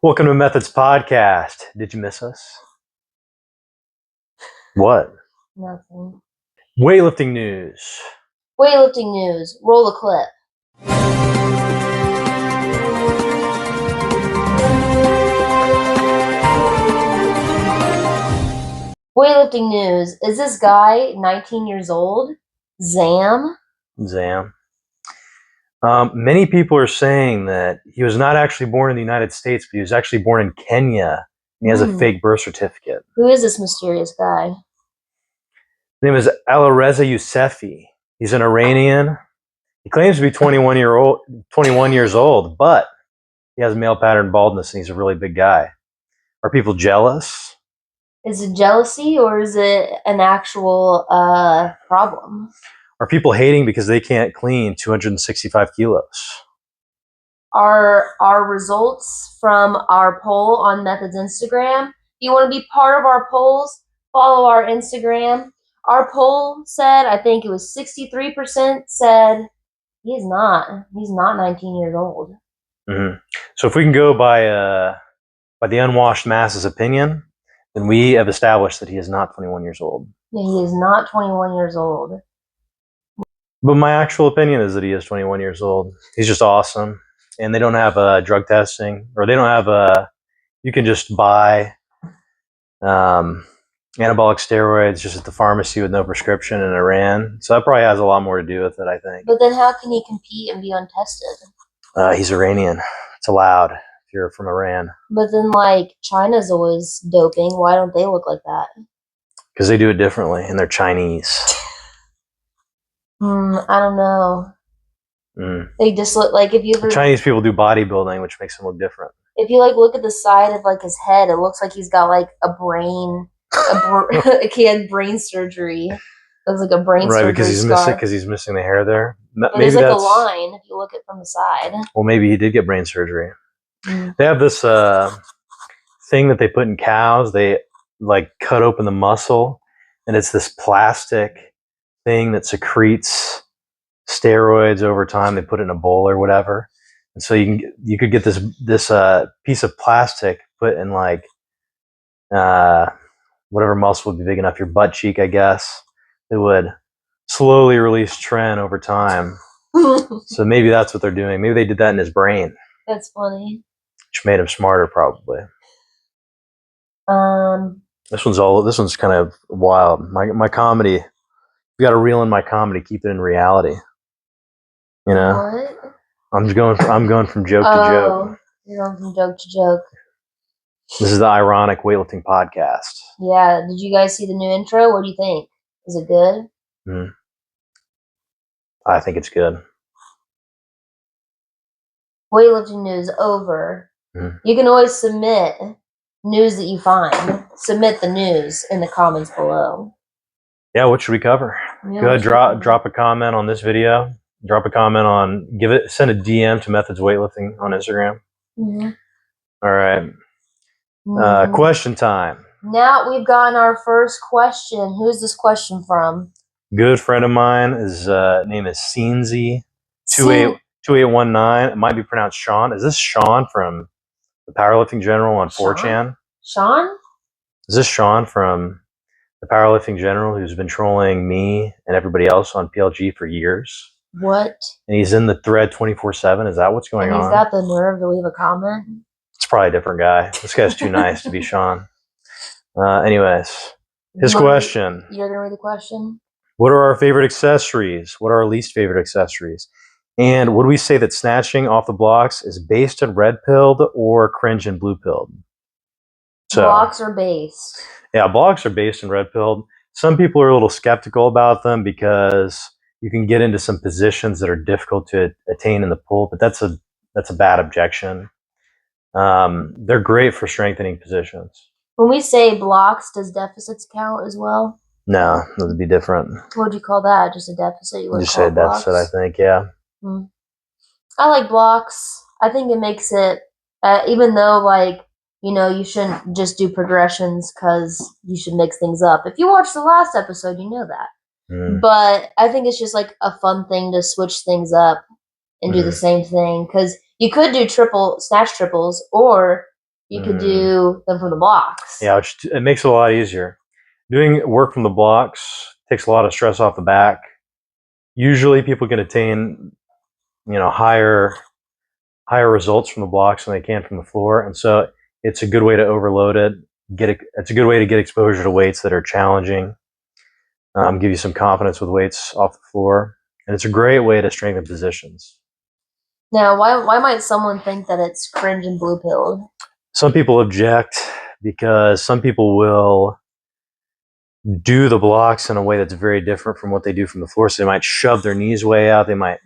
Welcome to Methods Podcast. Did you miss us? What? Nothing. Weightlifting news. Weightlifting news. Roll the clip. Weightlifting news. Is this guy 19 years old? Zam? Many people are saying that he was not actually born in the United States, but he was actually born in Kenya. And he has a fake birth certificate. Who is this mysterious guy? His name is Alireza Yousefi. He's an Iranian. He claims to be 21 years old, but he has male pattern baldness and he's a really big guy. Are people jealous? Is it jealousy or is it an actual problem? Are people hating because they can't clean 265 kilos? Are our results from our poll on Methods Instagram? If you want to be part of our polls, follow our Instagram. Our poll said, I think it was 63% said he's not 19 years old. Mm-hmm. So if we can go by the unwashed masses opinion, then we have established that he is not 21 years old. Yeah, he is not 21 years old. But my actual opinion is that he is 21 years old. He's just awesome. And they don't have drug testing, or they don't have you can just buy anabolic steroids just at the pharmacy with no prescription in Iran. So that probably has a lot more to do with it, I think. But then how can he compete and be untested? He's Iranian. It's allowed if you're from Iran. But then, China's always doping. Why don't they look like that? Because they do it differently, and they're Chinese. I don't know. They just look like Chinese people do bodybuilding, which makes them look different. If you look at the side of his head, it looks like he's got a brain. He had brain surgery. It was like a brain surgery. Right, because he's missing the hair there. Maybe there's a line if you look at it from the side. Well, maybe he did get brain surgery. They have this thing that they put in cows. They cut open the muscle, and it's this plastic thing that secretes steroids over time. They put it in a bowl or whatever, and so you could get this piece of plastic put in whatever muscle would be big enough, your butt cheek, I guess. It would slowly release tren over time. So maybe that's what they're doing. Maybe they did that in his brain. That's funny. Which made him smarter, probably. This one's kind of wild. My comedy. You got to reel in my comedy, keep it in reality. You know. What? I'm going from joke to joke. You're going from joke to joke. This is the ironic weightlifting podcast. Yeah. Did you guys see the new intro? What do you think? Is it good? I think it's good. Weightlifting news over. You can always submit news that you find. Submit the news in the comments below. Yeah, what should we cover? Yeah, go ahead, drop a comment on this video. Drop a comment send a DM to Methods Weightlifting on Instagram. All right. Question time. Now we've gotten our first question. Who's this question from? Good friend of mine. His name is Scenzy2819. It might be pronounced Sean. Is this Sean from the Powerlifting General on 4chan? Sean? Is this Sean from the Powerlifting General who's been trolling me and everybody else on PLG for years? What? And he's in the thread 24/7. Is that what's going on? He's got the nerve to leave a comment? It's probably a different guy. This guy's too nice to be Sean. Anyways, his question. You're going to read the question? What are our favorite accessories? What are our least favorite accessories? And would we say that snatching off the blocks is based in red pilled or cringe and blue pilled? So, blocks are based. Yeah, blocks are based in red pilled. Some people are a little skeptical about them because you can get into some positions that are difficult to attain in the pull, but that's a bad objection. They're great for strengthening positions. When we say blocks, does deficits count as well? No, that would be different. What would you call that? Just a deficit? You just say a deficit, I think, yeah. I like blocks. I think it makes it, even though, you shouldn't just do progressions because you should mix things up. If you watched the last episode, you know that. But I think it's just a fun thing to switch things up and do the same thing. Because you could do snatch triples, or you could do them from the blocks. Yeah, it makes it a lot easier. Doing work from the blocks takes a lot of stress off the back. Usually people can attain, higher results from the blocks than they can from the floor. And so it's a good way to overload it. It's a good way to get exposure to weights that are challenging. Give you some confidence with weights off the floor. And it's a great way to strengthen positions. Now, why might someone think that it's cringe and blue-pilled? Some people object because some people will do the blocks in a way that's very different from what they do from the floor. So they might shove their knees way out. They might,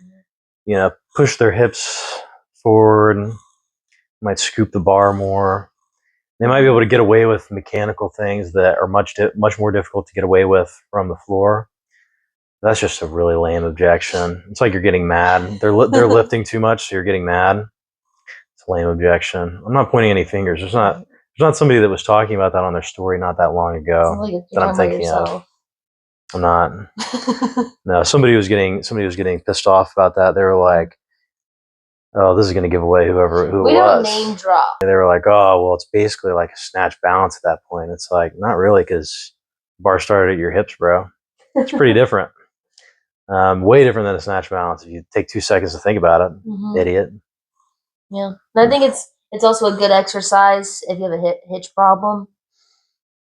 push their hips forward, might scoop the bar more. They might be able to get away with mechanical things that are much more difficult to get away with from the floor. That's just a really lame objection. It's like you're getting mad. They're lifting too much, so you're getting mad. It's a lame objection. I'm not pointing any fingers. There's not somebody that was talking about that on their story not that long ago that I'm thinking of. I'm not. No, somebody was getting pissed off about that. They were like, "Oh, this is going to give away who it was." We don't name drop. And they were like, "Oh, well, it's basically like a snatch balance at that point." It's like, not really, because the bar started at your hips, bro. It's pretty different. Way different than a snatch balance. If you take 2 seconds to think about it, idiot. Yeah, and I think it's also a good exercise if you have a hitch problem.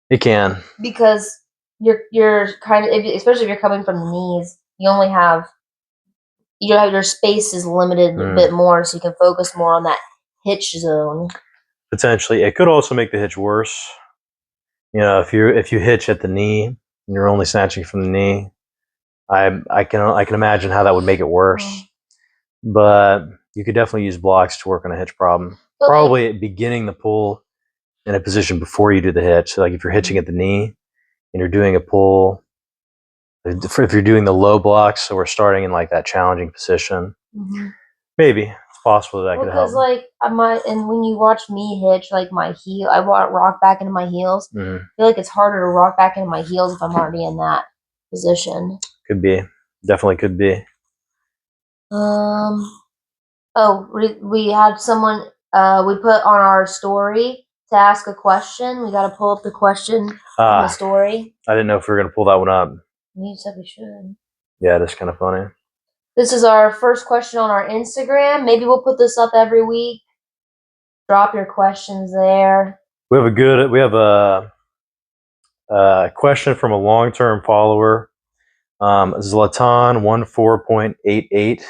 It can, because you're kind of, especially if you're coming from the knees, your space is limited a bit more, so you can focus more on that hitch zone. Potentially, it could also make the hitch worse. If you hitch at the knee and you're only snatching from the knee, I can imagine how that would make it worse. But you could definitely use blocks to work on a hitch problem. But probably beginning the pull in a position before you do the hitch. So like if you're hitching at the knee and you're doing a pull, if you're doing the low blocks, so we're starting in like that challenging position, maybe it's possible that could help. Because like and when you watch me hitch, like my heel, I rock back into my heels. I feel like it's harder to rock back into my heels if I'm already in that position. Could be, definitely could be. We had someone we put on our story to ask a question. We got to pull up the question from the story. I didn't know if we were going to pull that one up. You said we should. Yeah, that's kind of funny. This is our first question on our Instagram. Maybe we'll put this up every week. Drop your questions there. We have a question from a long-term follower. Zlatan14.88.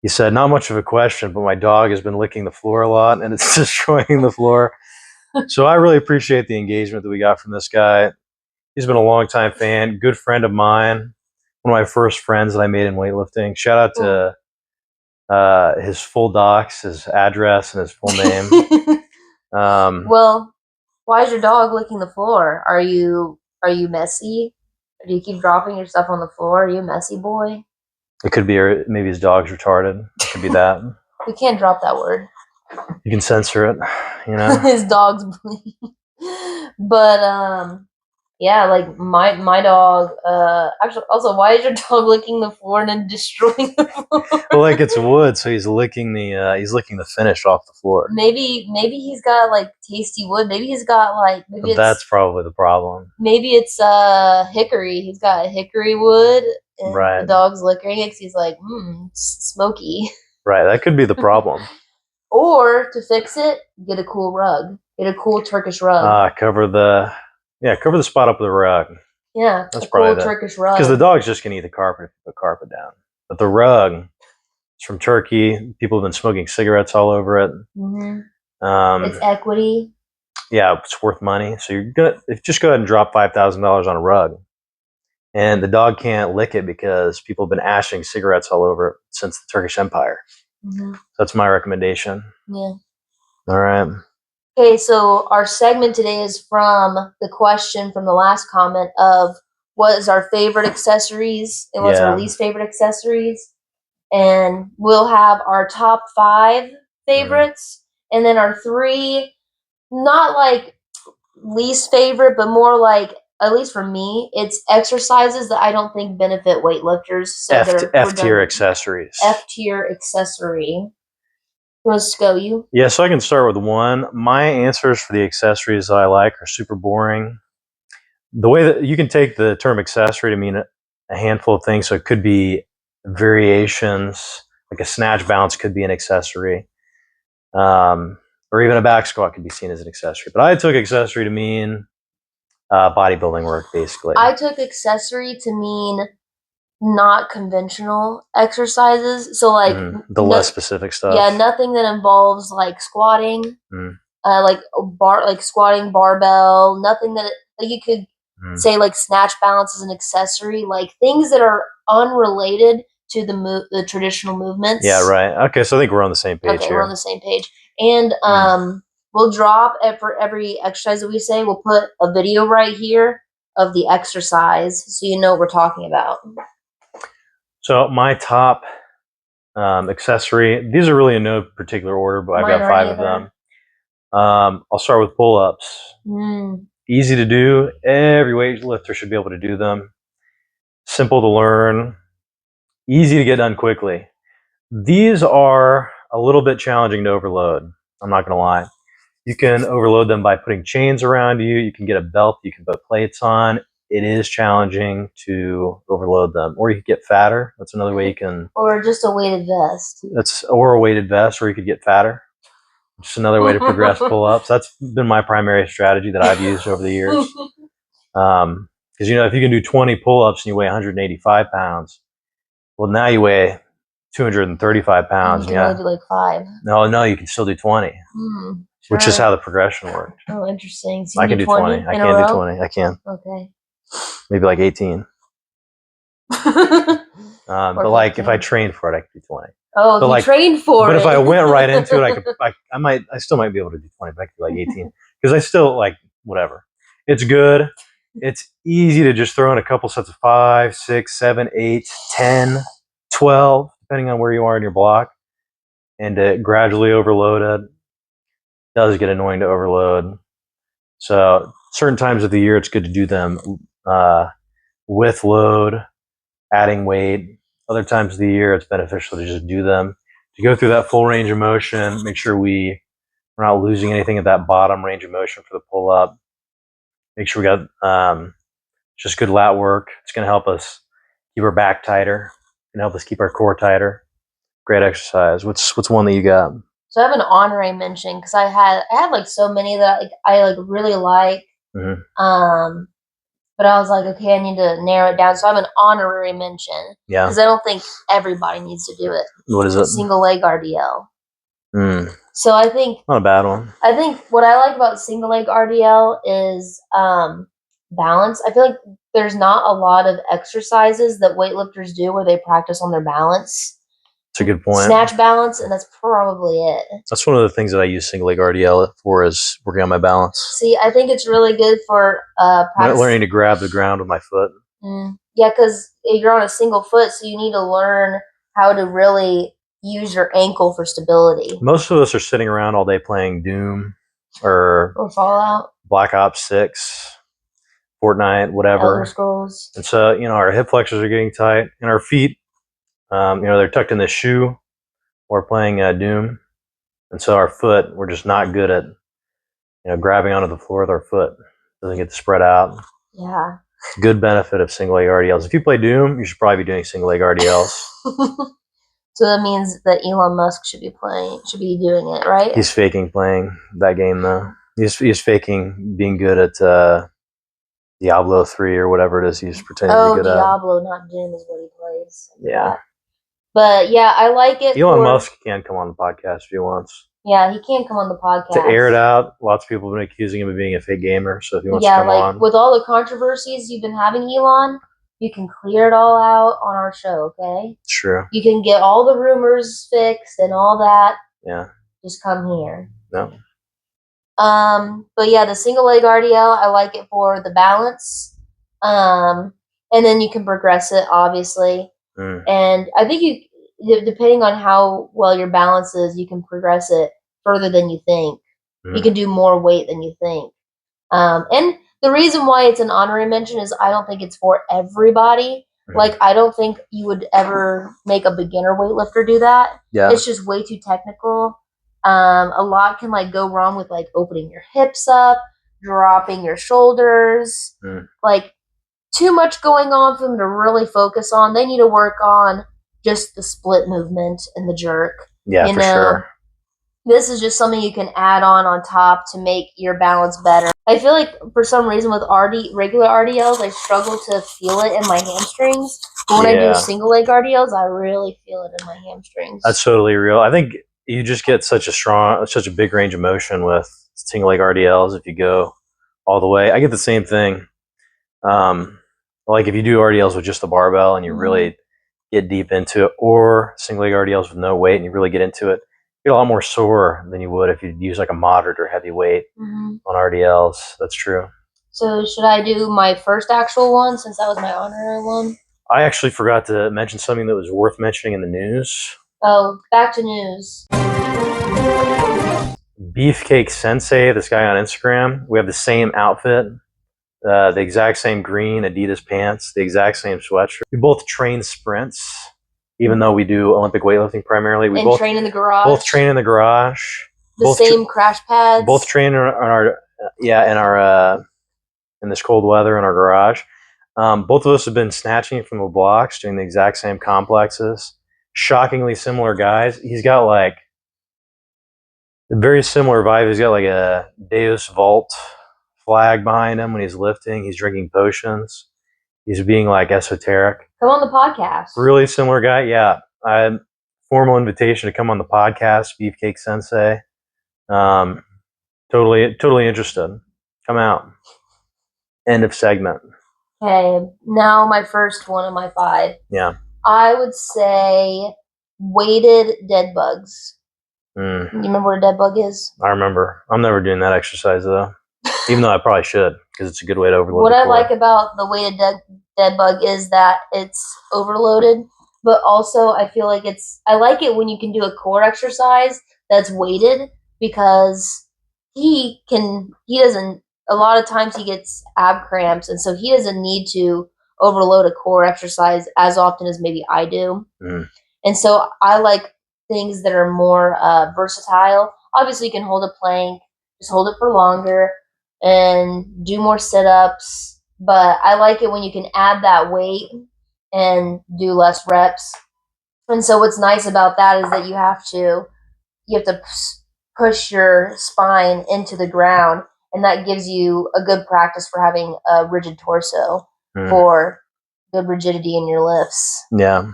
He said, "Not much of a question, but my dog has been licking the floor a lot and it's destroying the floor." So I really appreciate the engagement that we got from this guy. He's been a longtime fan, good friend of mine, one of my first friends that I made in weightlifting. Shout out to his full docs, his address, and his full name. Well, why is your dog licking the floor? Are you messy? Or do you keep dropping your stuff on the floor? Are you a messy boy? It could be, or maybe his dog's retarded. It could be that. We can't drop that word. You can censor it, His dog's bleeding. But yeah, like my dog. Actually, also, why is your dog licking the floor and then destroying the floor? Well, like it's wood, so he's licking the finish off the floor. Maybe he's got like tasty wood. Maybe he's got like that's probably the problem. Maybe it's hickory. He's got hickory wood, and the dog's licking it because he's like, smoky. Right, that could be the problem. Or to fix it, get a cool rug. Get a cool Turkish rug. Cover the spot up with a rug. Yeah, that's probably cool Turkish rug. Because the dog's just gonna eat the carpet if you put carpet down. But the rug, it's from Turkey. People have been smoking cigarettes all over it. It's equity. Yeah, it's worth money. So just go ahead and drop $5,000 on a rug, and the dog can't lick it because people have been ashing cigarettes all over it since the Turkish Empire. So that's my recommendation. Yeah. All right. Okay, so our segment today is from the question from the last comment of what is our favorite accessories and what's our least favorite accessories. And we'll have our top 5 favorites and then our 3, not like least favorite, but more like, at least for me, it's exercises that I don't think benefit weightlifters. So F-tier accessories. F-tier accessory. Let's go, you. Yeah, so I can start with one. My answers for the accessories that I like are super boring. The way that you can take the term accessory to mean a handful of things, so it could be variations, like a snatch balance could be an accessory, or even a back squat could be seen as an accessory. But I took accessory to mean bodybuilding work, basically. I took accessory to mean not conventional exercises. So like the less specific stuff. Yeah, nothing that involves like squatting, like squatting barbell. Nothing that like you could say like snatch balance is an accessory. Like things that are unrelated to the traditional movements. Yeah, right. Okay, so I think we're on the same page. Okay, here. we're on the same page. And we'll drop for every exercise that we say. We'll put a video right here of the exercise, so you know what we're talking about. So my top accessory, these are really in no particular order, but I've got 5 of them. I'll start with pull-ups. Easy to do. Every weightlifter should be able to do them. Simple to learn. Easy to get done quickly. These are a little bit challenging to overload. I'm not going to lie. You can overload them by putting chains around you. You can get a belt you can put plates on. It is challenging to overload them. Or you could get fatter. That's another way you can. Or just a weighted vest. Or a weighted vest, or you could get fatter. Just another way to progress pull-ups. That's been my primary strategy that I've used over the years. Because, if you can do 20 pull-ups and you weigh 185 pounds, well, now you weigh 235 pounds. You can only do like 5. No, you can still do 20. Which is how the progression works. Oh, interesting. So I can do 20. I can do 20. I can. Okay. Maybe like 18. But like if I trained for it, I could do 20. Oh, if you trained for it. But if I went right into it, I still might be able to do 20, but I could do like 18. Because I still like whatever. It's good. It's easy to just throw in a couple sets of 5, 6, 7, 8, 10, 12, depending on where you are in your block. And to gradually overload it. Does get annoying to overload. So certain times of the year, it's good to do them with load, adding weight. Other times of the year, it's beneficial to just do them. To go through that full range of motion, make sure we're not losing anything at that bottom range of motion for the pull-up. Make sure we got just good lat work. It's going to help us keep our back tighter. It's going to help us keep our core tighter. Great exercise. What's one that you got? So I have an honorary mention because I had like so many that I like really like. But I was like, okay, I need to narrow it down. So I have an honorary mention. Yeah. Because I don't think everybody needs to do it. What is it? Single leg RDL. So I think not a bad one. I think what I like about single leg RDL is balance. I feel like there's not a lot of exercises that weightlifters do where they practice on their balance. That's a good point. Snatch balance, and that's probably it. That's one of the things that I use single leg RDL for, is working on my balance. See, I think it's really good for learning to grab the ground with my foot. Yeah, because you're on a single foot, so you need to learn how to really use your ankle for stability. Most of us are sitting around all day playing Doom or Fallout, Black Ops 6, Fortnite, whatever. Elder Scrolls. And so, our hip flexors are getting tight, and our feet, they're tucked in the shoe. We're playing Doom, and so our foot, we're just not good at, grabbing onto the floor with our foot. Doesn't get to spread out. Yeah. It's a good benefit of single leg RDLs. If you play Doom, you should probably be doing single leg RDLs. So that means that Elon Musk should be doing it, right? He's faking playing that game, though. He's faking being good at Diablo 3 or whatever it is he's pretending to be good Diablo, not Doom is what he plays. Yeah. But yeah, I like it. Elon Musk can come on the podcast if he wants. Yeah, he can come on the podcast. To air it out, lots of people have been accusing him of being a fake gamer, so if he wants to come on. With all the controversies you've been having, Elon, you can clear it all out on our show, okay? True. You can get all the rumors fixed and all that. Yeah. Just come here. No. But yeah, the single leg RDL, I like it for the balance. And then you can progress it, obviously. And I think depending on how well your balance is, you can progress it further than you think. You can do more weight than you think. And the reason why it's an honorary mention is I don't think it's for everybody. Like, I don't think you would ever make a beginner weightlifter do that. Yeah. It's just way too technical. A lot can like go wrong with like opening your hips up, dropping your shoulders, like too much going on for them to really focus on. They need to work on just the split movement and the jerk. Yeah, for sure. This is just something you can add on top to make your balance better. I feel like for some reason with regular RDLs, I struggle to feel it in my hamstrings. But when I do single leg RDLs, I really feel it in my hamstrings. That's totally real. I think you just get such a big range of motion with single leg RDLs if you go all the way. I get the same thing. Like if you do RDLs with just the barbell and you really get deep into it, or single leg RDLs with no weight and you really get into it, you get a lot more sore than you would if you use like a moderate or heavy weight on RDLs. That's true. So should I do my first actual one since that was my honorary one? I actually forgot to mention something that was worth mentioning in the news. Oh, back to news. Beefcake Sensei, this guy on Instagram, we have the same outfit, the exact same green Adidas pants, the exact same sweatshirt. We both train sprints, even though we do Olympic weightlifting primarily. We both train in the garage. Both train in the garage. The same crash pads. Both train in this cold weather in our garage. Both of us have been snatching from the blocks, doing the exact same complexes. Shockingly similar guys. He's got like a very similar vibe. He's got like a Deus Vault flag behind him when he's lifting. He's drinking potions. He's being like esoteric. Come on the podcast. Really similar guy. Yeah. I had formal invitation to come on the podcast, Beefcake Sensei. Totally interested. Come out. End of segment. Okay, now my first one of my 5. Yeah. I would say weighted dead bugs. You remember what a dead bug is? I remember. I'm never doing that exercise though, even though I probably should because it's a good way to overload. What I like about the weighted dead bug is that it's overloaded, but also I feel like I like it when you can do a core exercise that's weighted because a lot of times he gets ab cramps, and so he doesn't need to overload a core exercise as often as maybe I do. And so I like things that are more versatile. Obviously, you can hold a plank, just hold it for longer, and do more sit-ups. But I like it when you can add that weight and do less reps. And so what's nice about that is that you have to push your spine into the ground, and that gives you a good practice for having a rigid torso for good rigidity in your lifts. Yeah.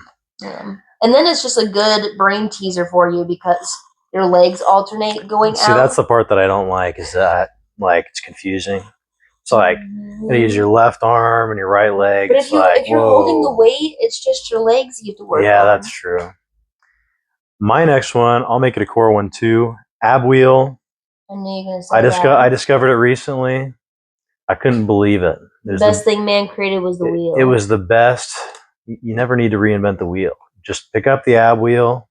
And then it's just a good brain teaser for you because your legs alternate going out. See, that's the part that I don't like is that it's confusing. It's like you use your left arm and your right leg. But if you're holding the weight, it's just your legs you have to work on. Yeah, that's true. My next one, I'll make it a core one too. Ab wheel. I knew you were going to say that. I discovered it recently. I couldn't believe it. The best thing man created was the wheel. It was the best. You never need to reinvent the wheel. Just pick up the ab wheel.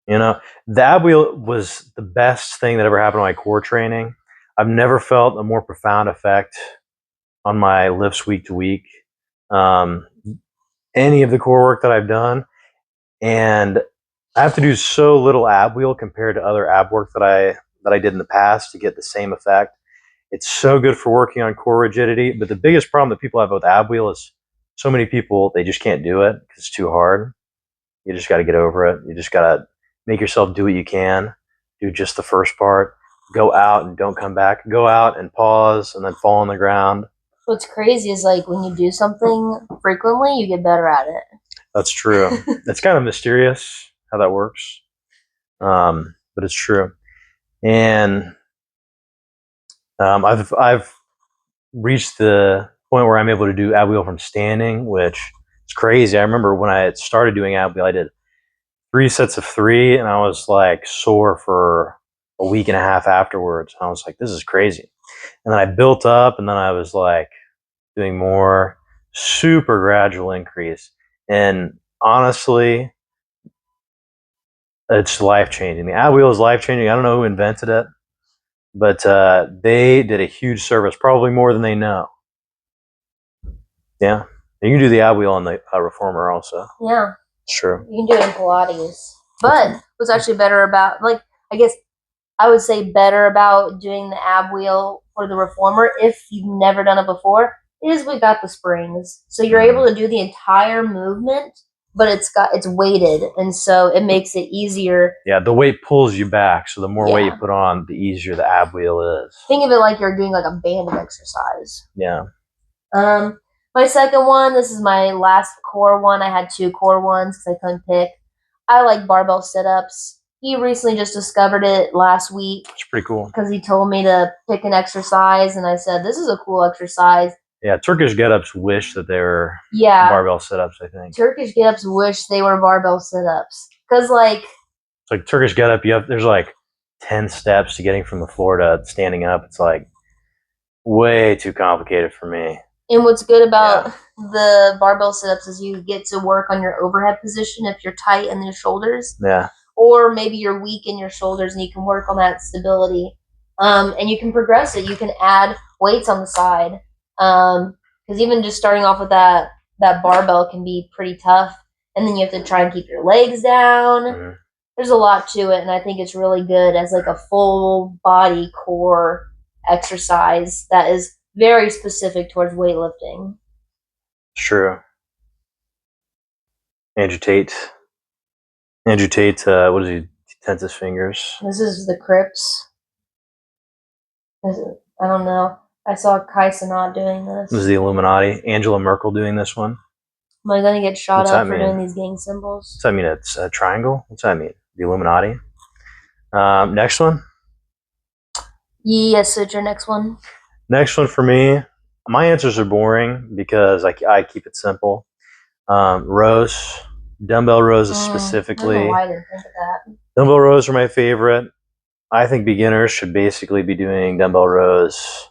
The ab wheel was the best thing that ever happened to my core training. I've never felt a more profound effect on my lifts week to week. Any of the core work that I've done. And I have to do so little ab wheel compared to other ab work that I did in the past to get the same effect. It's so good for working on core rigidity. But the biggest problem that people have with ab wheel is so many people, they just can't do it because it's too hard. You just got to get over it. You just got to make yourself do what you can. Do just the first part. Go out and don't come back. Go out and pause and then fall on the ground. What's crazy is like when you do something frequently, you get better at it. That's true. It's kind of mysterious how that works. But it's true. And I've reached the point where I'm able to do ab wheel from standing, which is crazy. I remember when I started doing ab wheel, I did 3 sets of 3, and I was like sore for a week and a half afterwards. I was like, this is crazy. And then I built up, and then I was like doing more, super gradual increase. And honestly, it's life-changing. The ab wheel is life-changing. I don't know who invented it, but they did a huge service, probably more than they know. Yeah. You can do the ab wheel on the reformer also. Yeah. It's true. You can do it in Pilates. But what's actually better about, like, I guess I would say better about doing the ab wheel for the reformer if you've never done it before is we got the springs. So you're able to do the entire movement, but it's weighted, and so it makes it easier. Yeah, the weight pulls you back, so the more weight you put on, the easier the ab wheel is. Think of it like you're doing like a banded exercise. Yeah. My second one, this is my last core one. I had 2 core ones because I couldn't pick. I like barbell sit-ups. He recently just discovered it last week. It's pretty cool. Because he told me to pick an exercise, and I said, this is a cool exercise. Yeah, Turkish get-ups wish that they were barbell sit-ups, I think. Turkish get-ups wish they were barbell sit-ups. Because, like... It's like Turkish get-up, there's like 10 steps to getting from the floor to standing up. It's like way too complicated for me. And what's good about the barbell sit-ups is you get to work on your overhead position if you're tight in your shoulders. Yeah. Or maybe you're weak in your shoulders and you can work on that stability. And you can progress it. You can add weights on the side. Because even just starting off with that barbell can be pretty tough. And then you have to try and keep your legs down. Mm-hmm. There's a lot to it, and I think it's really good as like a full body core exercise that is very specific towards weightlifting. True. Andrew Tate, what is he? Tense his fingers. This is the Crips. I don't know. I saw Kai Cenat doing this. This is the Illuminati. Angela Merkel doing this one. Am I going to get shot up for doing these gang symbols? What's that mean? It's a triangle? What's that mean? The Illuminati. Next one? Yes, it's your next one. Next one for me. My answers are boring because I keep it simple. Rows. Dumbbell rows specifically. I don't know why I didn't think of that. Dumbbell rows are my favorite. I think beginners should basically be doing dumbbell rows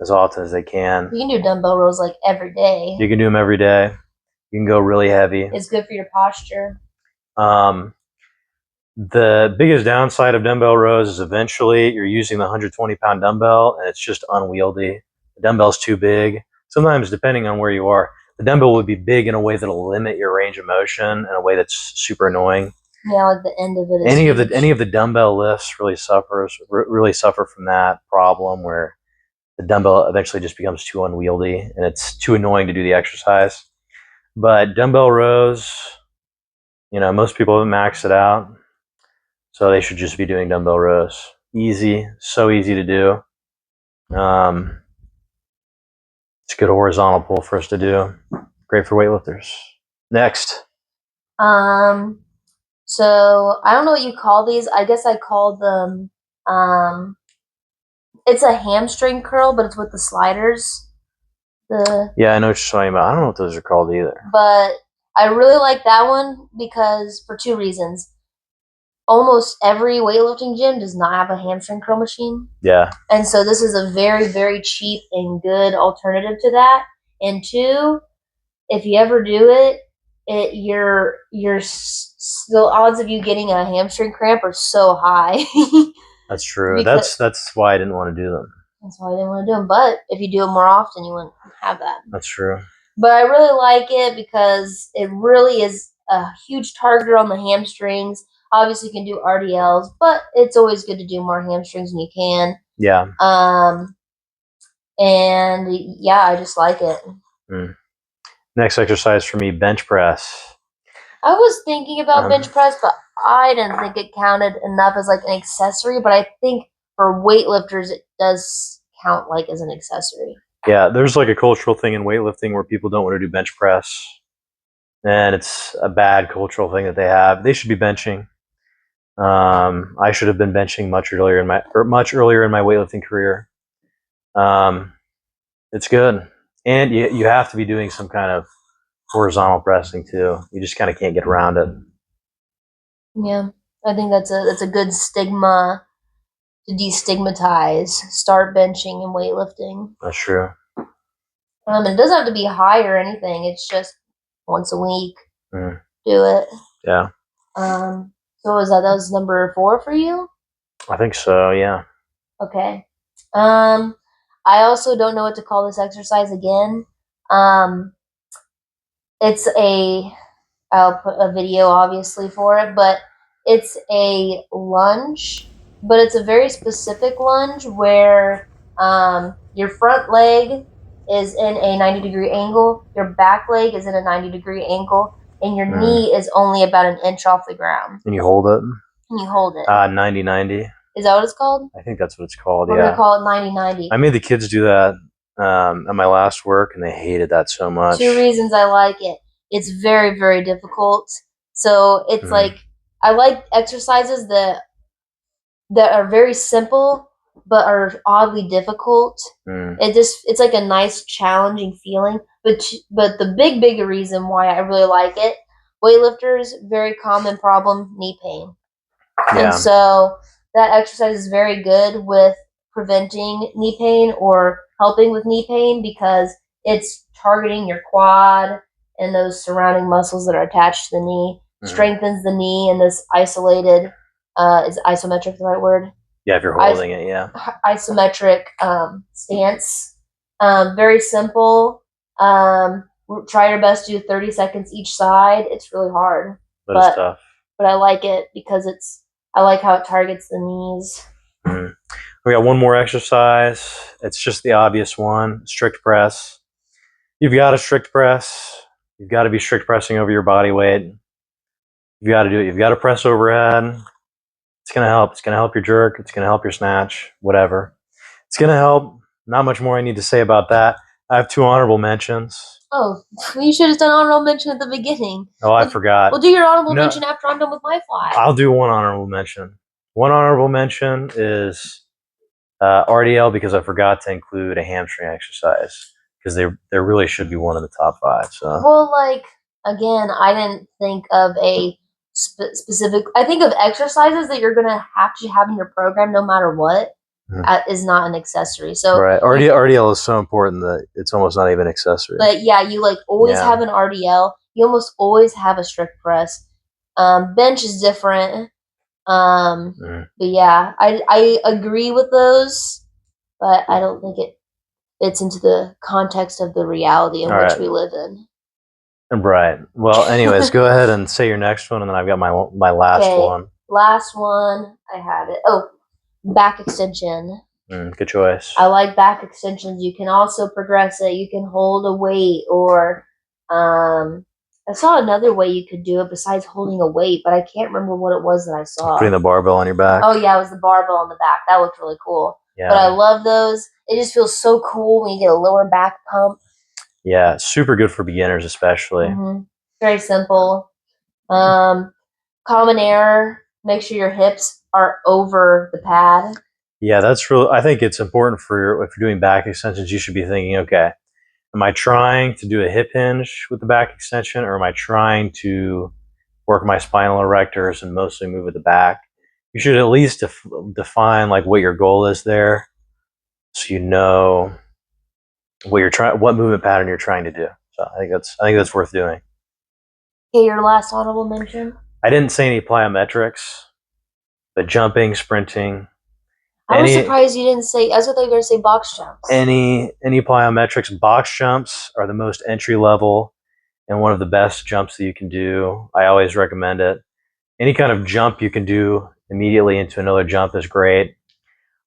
as often as they can. You can do dumbbell rows like every day. You can do them every day. You can go really heavy. It's good for your posture. The biggest downside of dumbbell rows is eventually you're using the 120-pound dumbbell and it's just unwieldy. The dumbbell's too big. Sometimes, depending on where you are, the dumbbell would be big in a way that'll limit your range of motion in a way that's super annoying. Yeah, like the end of it. Any of the dumbbell lifts really suffer from that problem where the dumbbell eventually just becomes too unwieldy and it's too annoying to do the exercise. But dumbbell rows, most people haven't maxed it out. So they should just be doing dumbbell rows. Easy, so easy to do. It's a good horizontal pull for us to do. Great for weightlifters. Next. So I don't know what you call these. I guess I call them, it's a hamstring curl, but it's with the sliders. Yeah, I know what you're talking about. I don't know what those are called either. But I really like that one because for 2 reasons. Almost every weightlifting gym does not have a hamstring curl machine. Yeah. And so this is a very, very cheap and good alternative to that. And 2, if you ever do it, the odds of you getting a hamstring cramp are so high. That's true. That's why I didn't want to do them. That's why I didn't want to do them. But if you do it more often, you wouldn't have that. That's true. But I really like it because it really is a huge target on the hamstrings. Obviously, you can do RDLs, but it's always good to do more hamstrings when you can. Yeah. And yeah, I just like it. Next exercise for me, bench press. I was thinking about bench press, but I didn't think it counted enough as like an accessory. But I think for weightlifters, it does count like as an accessory. Yeah, there's like a cultural thing in weightlifting where people don't want to do bench press. And it's a bad cultural thing that they have. They should be benching. I should have been benching much earlier in my weightlifting career. It's good, and you have to be doing some kind of horizontal pressing too. You just kind of can't get around it. Yeah, I think that's a good stigma to destigmatize. Start benching and weightlifting. That's true. It doesn't have to be high or anything. It's just once a week. Do it. Yeah. So was that was number 4 for you? I think so, yeah. Okay. I also don't know what to call this exercise again. I'll put a video obviously for it, but It's a lunge, but it's a very specific lunge where your front leg is in a 90-degree angle, your back leg is in a 90-degree angle, and your knee is only about an inch off the ground. And you hold it? And you hold it. 90-90. Is that what it's called? I think that's what it's called, We're going to call it 90-90. I made the kids do that at my last work, and they hated that so much. 2 reasons I like it. It's very, very difficult. So it's like, I like exercises that are very simple but are oddly difficult. It's like a nice challenging feeling. But the big reason why I really like it, weightlifters, very common problem, knee pain. And so that exercise is very good with preventing knee pain or helping with knee pain because it's targeting your quad and those surrounding muscles that are attached to the knee, strengthens the knee in this isolated, is isometric the right word? Yeah, if you're holding it, isometric stance. Very simple. Try your best to do 30 seconds each side. It's really hard. But it's tough. But I like it because I like how it targets the knees. We got one more exercise. It's just the obvious one, strict press. You've got a strict press. You've got to be strict pressing over your body weight. You've got to do it. You've got to press overhead. It's going to help. It's going to help your jerk. It's going to help your snatch, whatever. It's going to help. Not much more I need to say about that. I have 2 honorable mentions. Oh, well, you should have done honorable mention at the beginning. Oh, I forgot. We'll do your honorable mention after I'm done with my fly. I'll do one honorable mention. One honorable mention is RDL because I forgot to include a hamstring exercise because there really should be one in the top 5. So. Well, like, again, I didn't think of a specific. I think of exercises that you're going to have in your program no matter what. Is not an accessory. So right, RDL is so important that it's almost not even accessory. But yeah, you like always have an RDL. You almost always have a strict press. Bench is different. But yeah, I agree with those, but I don't think it fits into the context of the reality in which we live in. Right. Well, anyways, go ahead and say your next one, and then I've got my last one. Last one, I had it. Oh, back extension. Good choice. I like back extensions. You can also progress it. You can hold a weight, or I saw another way you could do it besides holding a weight, but I can't remember what it was that I saw. Putting the barbell on your back. Oh yeah, it was the barbell on the back. That looked really cool. Yeah. But I love those. It just feels so cool when you get a lower back pump. Yeah, super good for beginners especially. Very simple. Common error, make sure your hips are over the pad. Yeah, that's real. I think it's important if you're doing back extensions, you should be thinking, okay, am I trying to do a hip hinge with the back extension, or am I trying to work my spinal erectors and mostly move at the back? You should at least define like what your goal is there, so you know what movement pattern you're trying to do. So I think that's worth doing. Okay, your last honorable mention. I didn't say any plyometrics, but jumping, sprinting. I was surprised you didn't say. I thought you were going to say box jumps. Any plyometrics. Box jumps are the most entry level and one of the best jumps that you can do. I always recommend it. Any kind of jump you can do immediately into another jump is great.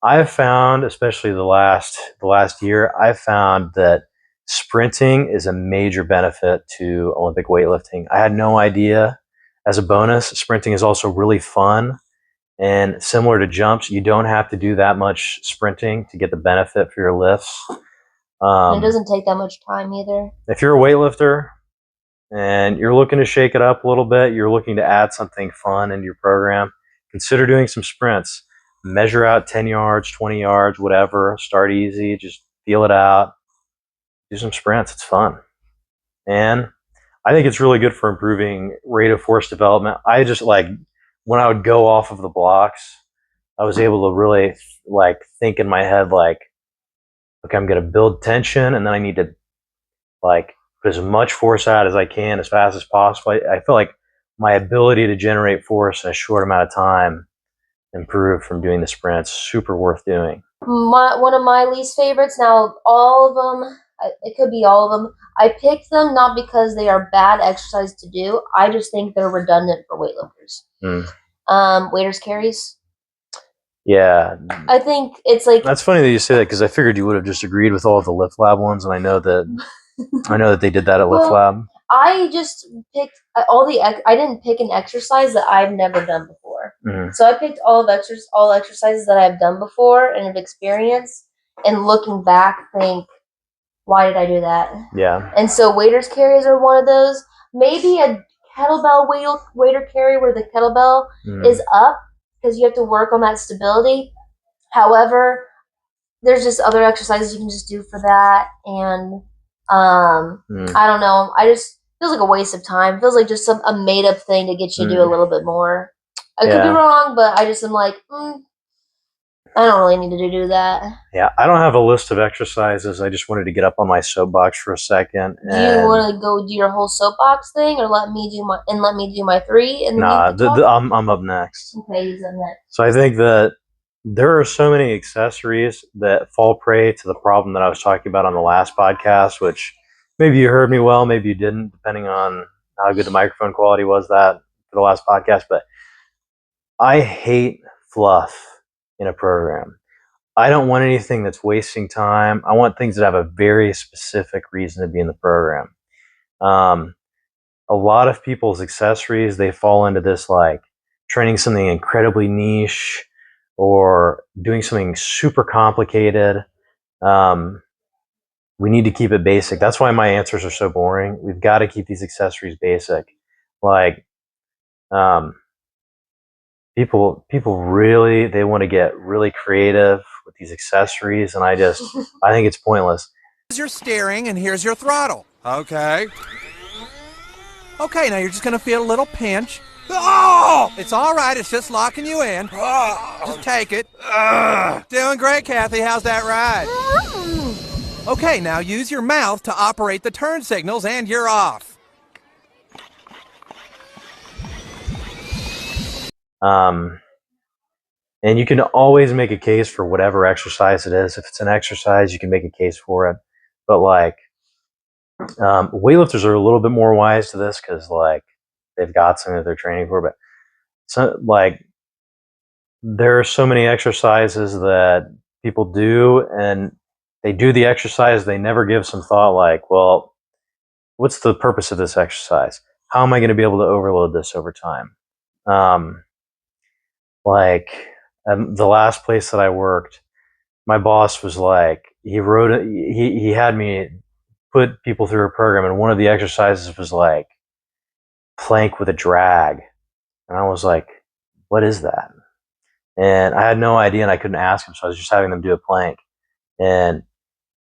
I've found, especially the last year, I've found that sprinting is a major benefit to Olympic weightlifting. I had no idea. As a bonus, sprinting is also really fun. And similar to jumps, you don't have to do that much sprinting to get the benefit for your lifts. It doesn't take that much time either. If you're a weightlifter and you're looking to shake it up a little bit, you're looking to add something fun into your program, consider doing some sprints. Measure out 10 yards, 20 yards, whatever. Start easy. Just feel it out. Do some sprints. It's fun. And I think it's really good for improving rate of force development. I just when I would go off of the blocks, I was able to really think in my head okay, I'm going to build tension, and then I need to put as much force out as I can as fast as possible. I feel like my ability to generate force in a short amount of time improved from doing the sprints. Super worth doing. One of my least favorites. Now, all of them, it could be all of them. I picked them not because they are bad exercise to do. I just think they're redundant for weightlifters. Waiters carries. Yeah, I think it's like that's funny that you say that because I figured you would have just agreed with all of the Lift Lab ones, and I know that they did that at Lift Lab. I just picked I didn't pick an exercise that I've never done before. Mm-hmm. So I picked all exercises that I've done before and have experienced. And looking back, think, why did I do that? Yeah. And so waiters carries are one of those. Maybe a kettlebell waiter carry where the kettlebell is up because you have to work on that stability. However, there's just other exercises you can just do for that, and I don't know. I just feels like a waste of time. It feels like just a made up thing to get you to do a little bit more. I could be wrong, but I just am like, I don't really need to do that. Yeah, I don't have a list of exercises. I just wanted to get up on my soapbox for a second. Do you want to go do your whole soapbox thing, or let me do my 3? And nah, I'm up next. Okay, he's up next. So I think that there are so many accessories that fall prey to the problem that I was talking about on the last podcast, which maybe you heard me well, maybe you didn't, depending on how good the microphone quality was that for the last podcast. But I hate fluff in a program. I don't want anything that's wasting time. I want things that have a very specific reason to be in the program. A lot of people's accessories, they fall into this like training something incredibly niche or doing something super complicated. We need to keep it basic. That's why my answers are so boring. We've got to keep these accessories basic. Like, people really, they want to get really creative with these accessories, and I think it's pointless. Here's your steering and here's your throttle. Okay. Okay, now you're just gonna feel a little pinch. Oh! It's all right. It's just locking you in. Just take it. Doing great, Kathy. How's that ride? Okay, now use your mouth to operate the turn signals, and you're off. And you can always make a case for whatever exercise it is. If it's an exercise, you can make a case for it. But like, weightlifters are a little bit more wise to this because like they've got something that they're training for. But so like, there are so many exercises that people do, and they do the exercise. They never give some thought like, well, what's the purpose of this exercise? How am I going to be able to overload this over time? The last place that I worked, my boss was like, he had me put people through a program, and one of the exercises was like plank with a drag. And I was like, what is that? And I had no idea, and I couldn't ask him, so I was just having them do a plank. And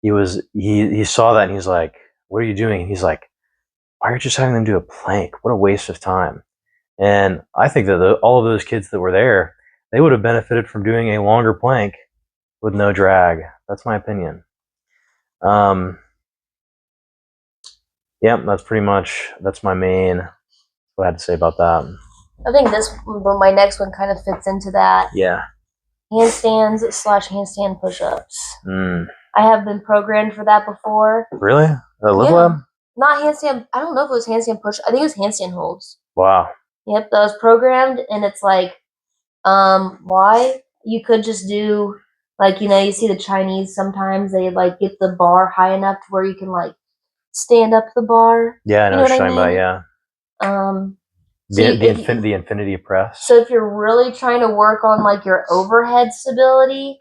he saw that, and he's like, what are you doing? And he's like, why are you just having them do a plank? What a waste of time. And I think that all of those kids that were there, they would have benefited from doing a longer plank with no drag. That's my opinion. That's my main, what I had to say about that. I think my next one kind of fits into that. Yeah. Handstands / handstand push-ups. I have been programmed for that before. Really? Lift Lab? Not handstand. I don't know if it was handstand push. I think it was handstand holds. Wow. Yep, that was programmed, and it's like, why? You could just do, like, you see the Chinese sometimes, they, like, get the bar high enough to where you can, like, stand up the bar. Yeah, I know what you're talking about, yeah. The infinity press. So if you're really trying to work on, like, your overhead stability,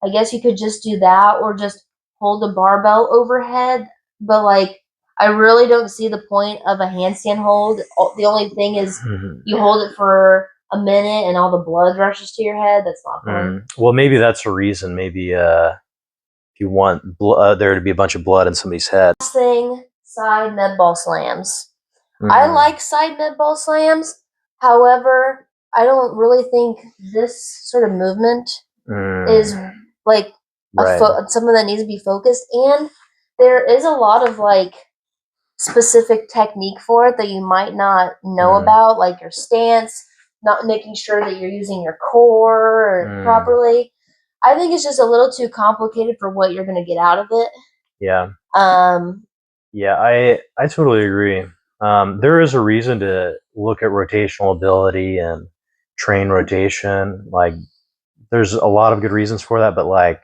I guess you could just do that, or just hold the barbell overhead. But, like, I really don't see the point of a handstand hold. The only thing is you hold it for a minute and all the blood rushes to your head. That's not fun. Well, maybe that's a reason. Maybe if you want there to be a bunch of blood in somebody's head. Last thing, side med ball slams. I like side med ball slams. However, I don't really think this sort of movement is like something that needs to be focused. And there is a lot of like specific technique for it that you might not know about, like your stance, not making sure that you're using your core properly. I think it's just a little too complicated for what you're going to get out of it. Yeah. Yeah, I totally agree. There is a reason to look at rotational ability and train rotation. Like, there's a lot of good reasons for that, but like,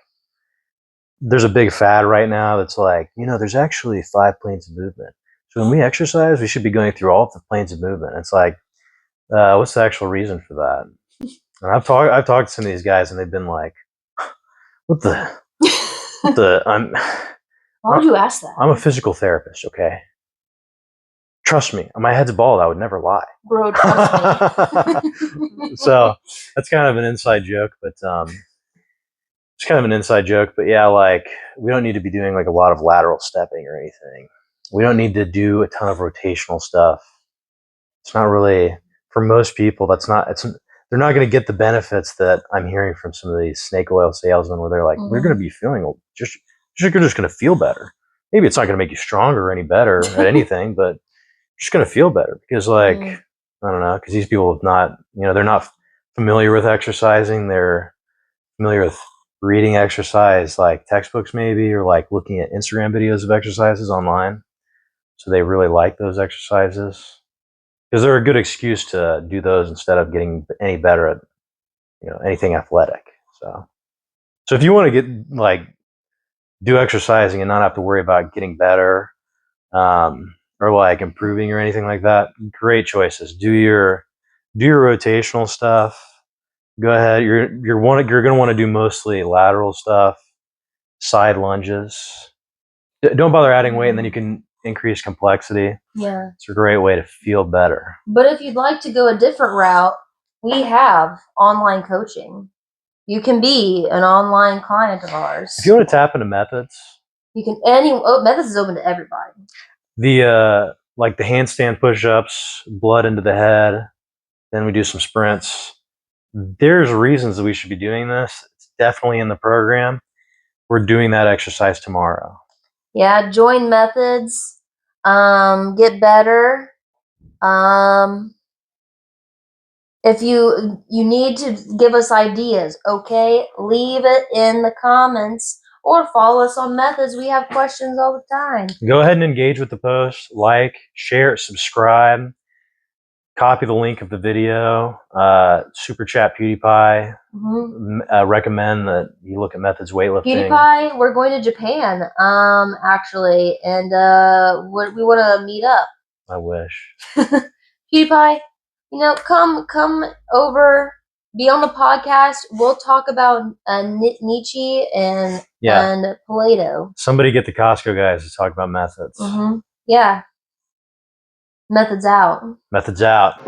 there's a big fad right now that's like, there's actually 5 planes of movement. So when we exercise, we should be going through all of the planes of movement. It's like, what's the actual reason for that? And I've talked to some of these guys, and they've been like, what the Why would you ask that? I'm a physical therapist, okay? Trust me, my head's bald. I would never lie. Bro, trust me. So that's kind of an inside joke, but yeah, like, we don't need to be doing like a lot of lateral stepping or anything. We don't need to do a ton of rotational stuff. It's not really, for most people, they're not going to get the benefits that I'm hearing from some of these snake oil salesmen, where they're like, we're going to be feeling you're just going to feel better. Maybe it's not going to make you stronger or any better at anything, but you're just going to feel better because, like, I don't know, because these people have not, they're not familiar with exercising. They're familiar with reading exercise, like textbooks maybe, or like looking at Instagram videos of exercises online. So they really like those exercises because they're a good excuse to do those instead of getting any better at, anything athletic. So if you want to get, like, do exercising and not have to worry about getting better, or like improving or anything like that, great choices. Do your rotational stuff. Go ahead. You're going to want to do mostly lateral stuff, side lunges. Don't bother adding weight, and then you can increase complexity. Yeah. It's a great way to feel better. But if you'd like to go a different route, we have online coaching. You can be an online client of ours. If you want to tap into methods, you can. Methods is open to everybody. Like the handstand push-ups, blood into the head. Then we do some sprints. There's reasons that we should be doing this. It's definitely in the program. We're doing that exercise tomorrow. Yeah, join methods. Get better. If you need to give us ideas, okay, leave it in the comments or follow us on methods. We have questions all the time. Go ahead and engage with the post, like, share, subscribe, copy the link of the video, super chat PewDiePie. Recommend that you look at Methods Weightlifting. PewDiePie, we're going to Japan, actually, and we want to meet up. I wish. PewDiePie, come over, be on the podcast. We'll talk about Nietzsche and Plato. Somebody get the Costco guys to talk about methods. Yeah. Methods out. Methods out.